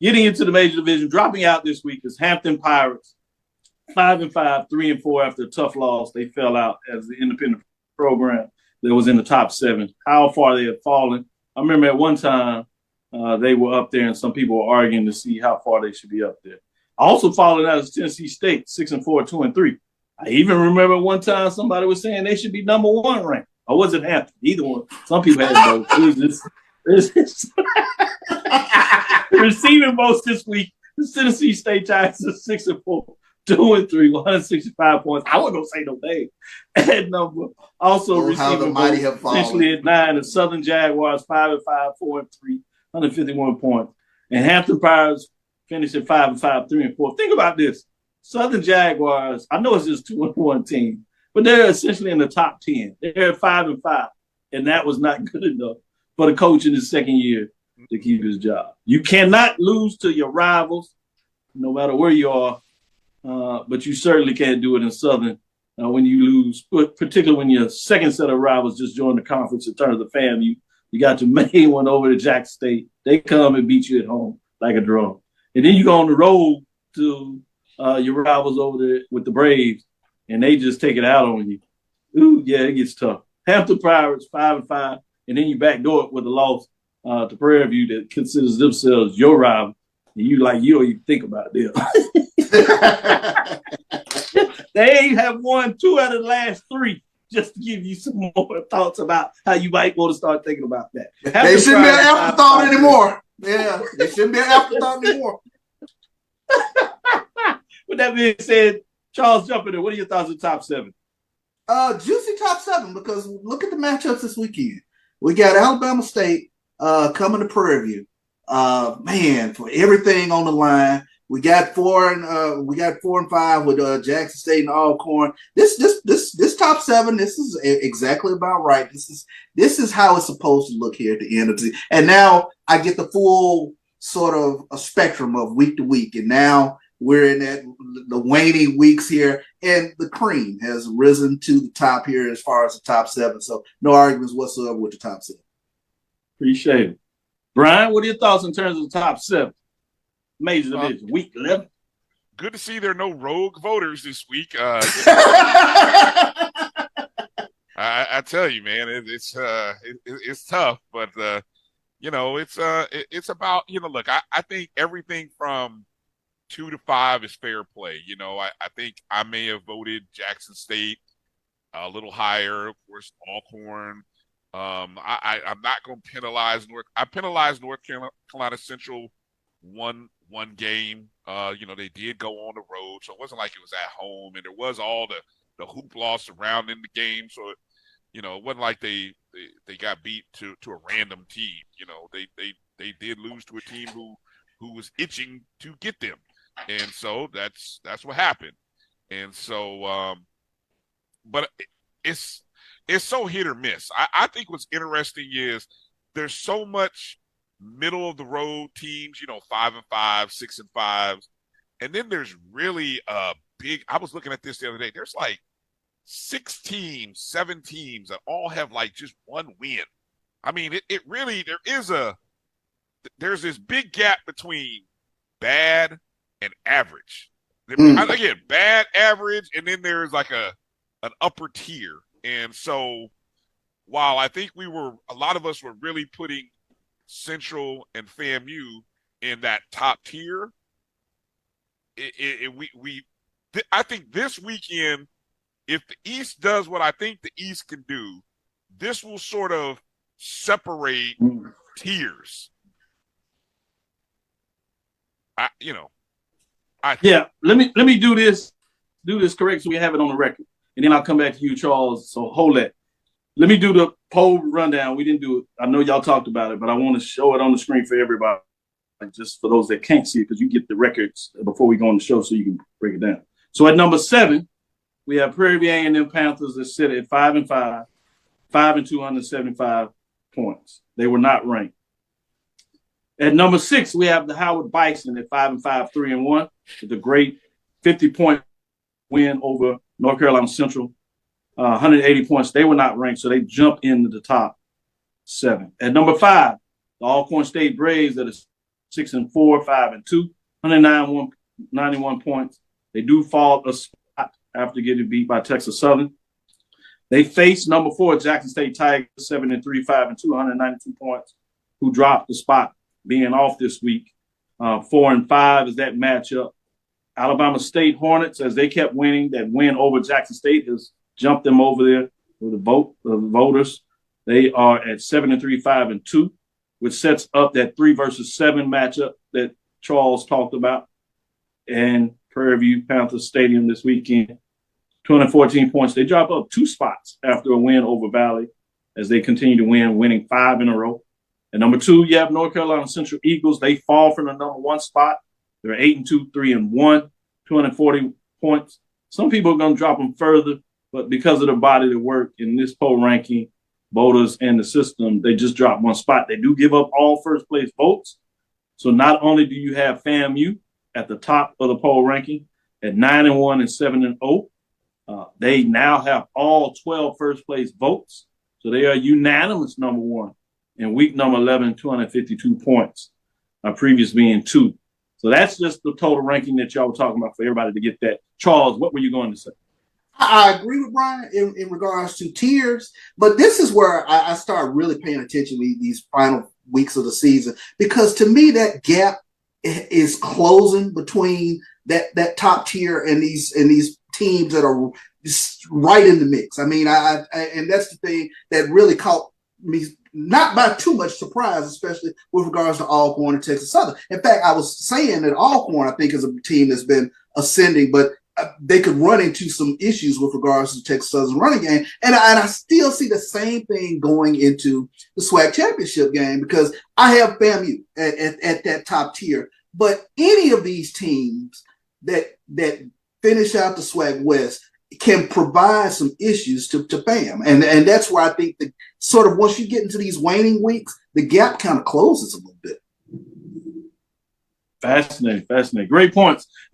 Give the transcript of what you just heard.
Getting into the major division, dropping out this week is Hampton Pirates, 5-5, 3-4 after a tough loss. They fell out as the independent program that was in the top 7. How far they had fallen. I remember at one time they were up there, and some people were arguing to see how far they should be up there. Also falling out is Tennessee State, 6-4, 2-3. I even remember one time somebody was saying they should be number 1 ranked. Or was it Hampton? Either one. Some people had both. It was just receiving most this week. The Tennessee State Giants are 6-4, 2-3, 165 points. I wasn't gonna say no name. At number also receiving essentially at 9. The Southern Jaguars 5-5, 4-3, 151 points. And Hampton Pirates finished at 5-5, 3-4. Think about this. Southern Jaguars, I know it's just 2-1 team, but they're essentially in the top 10. They're at 5-5, and that was not good enough for the coach in his second year to keep his job. You cannot lose to your rivals, no matter where you are, but you certainly can't do it in Southern when you lose, particularly when your second set of rivals just joined the conference in terms of FAMU. You got your main one over to Jackson State. They come and beat you at home like a drum. And then you go on the road to your rivals over there with the Braves, and they just take it out on you. Ooh, yeah, it gets tough. Hampton Pirates 5-5, and then you backdoor it with a loss to Prairie View that considers themselves your rival, and you don't even think about them. They have won 2 out of the last 3. Just to give you some more thoughts about how you might want to start thinking about that. They shouldn't be an afterthought anymore. Yeah, they shouldn't be an afterthought anymore. With that being said, Charles, jump in there. What are your thoughts on top 7? Juicy top 7, because look at the matchups this weekend. We got Alabama State coming to Prairie View. Man, for everything on the line. We got 4 and 5 with Jackson State and Alcorn. This top 7, this is exactly about right. This is how it's supposed to look here at the end of the season. And now I get the full sort of a spectrum of week to week. And now we're in the waning weeks here, and the cream has risen to the top here as far as the top 7. So no arguments whatsoever with the top 7. Appreciate it. Brian, what are your thoughts in terms of the top 7? Major division, week 11. Good to see there are no rogue voters this week. I tell you, man, it's tough, but it's about, look, I think everything from 2 to 5 is fair play. I think I may have voted Jackson State a little higher, of course, Alcorn. I'm not going to penalize I penalized North Carolina Central one game. They did go on the road, so it wasn't like it was at home, and there was all the hoopla surrounding the game. So it wasn't like they got beat to a random team. They did lose to a team who was itching to get them, and so that's what happened. And so, but it's so hit or miss. I think what's interesting is there's so much middle of the road teams, 5-5, 6-5, and then there's really a big. I was looking at this the other day. There's like 6 teams, 7 teams that all have like just 1 win. I mean, it really there's this big gap between bad and average. Again, bad, average, and then there's like an upper tier. And so, while I think a lot of us were really putting Central and FAMU in that top tier, I think this weekend, if the East does what I think the East can do, this will sort of separate tiers. Let me do this correct so we have it on the record, and then I'll come back to you, Charles. So hold that. Let me do the poll rundown. We didn't do it. I know y'all talked about it, but I want to show it on the screen for everybody, just for those that can't see it, because you get the records before we go on the show so you can break it down. So at number 7, we have Prairie View A&M Panthers that sit at 5-5, 5-2, 175 points. They were not ranked. At number 6, we have the Howard Bison at 5-5, 3-1, with a great 50-point win over North Carolina Central. 180 points. They were not ranked, so they jumped into the top 7. At number 5, the Alcorn State Braves that are 6-4, 5-2, 191 points. They do fall a spot after getting beat by Texas Southern. They face number 4 Jackson State Tigers, 7-3, 5-2, 192 points, who dropped the spot, being off this week. 4-5 is that matchup. Alabama State Hornets, as they kept winning, that win over Jackson State has jumped them over there with the voters. They are at 7-3, 5-2, which sets up that 3 versus 7 matchup that Charles talked about in Prairie View Panther Stadium this weekend. 214 points. They drop up 2 spots after a win over Valley as they continue to win, winning 5 in a row. At number 2, you have North Carolina Central Eagles. They fall from the number 1 spot. They're 8-2, 3-1, 240 points. Some people are going to drop them further, but because of the body of work in this poll ranking, voters and the system, they just drop 1 spot. They do give up all first place votes. So not only do you have FAMU at the top of the poll ranking at 9-1 and 7-0, they now have all 12 first place votes. So they are unanimous number 1 in week number 11, 252 points, previous being 2. So that's just the total ranking that y'all were talking about for everybody to get that. Charles, what were you going to say? I agree with Brian in regards to tiers, but this is where I start really paying attention to these final weeks of the season, because to me that gap is closing between that top tier and these teams that are right in the mix. I mean, and that's the thing that really caught me, not by too much surprise, especially with regards to Alcorn and Texas Southern. In fact, I was saying that Alcorn, I think, is a team that's been ascending, but they could run into some issues with regards to Texas Southern's running game. And I still see the same thing going into the SWAC championship game, because I have FAMU at that top tier. But any of these teams that finish out the SWAC West can provide some issues to FAM. And that's where I think that sort of once you get into these waning weeks, the gap kind of closes a little bit. Fascinating. Great points. Let's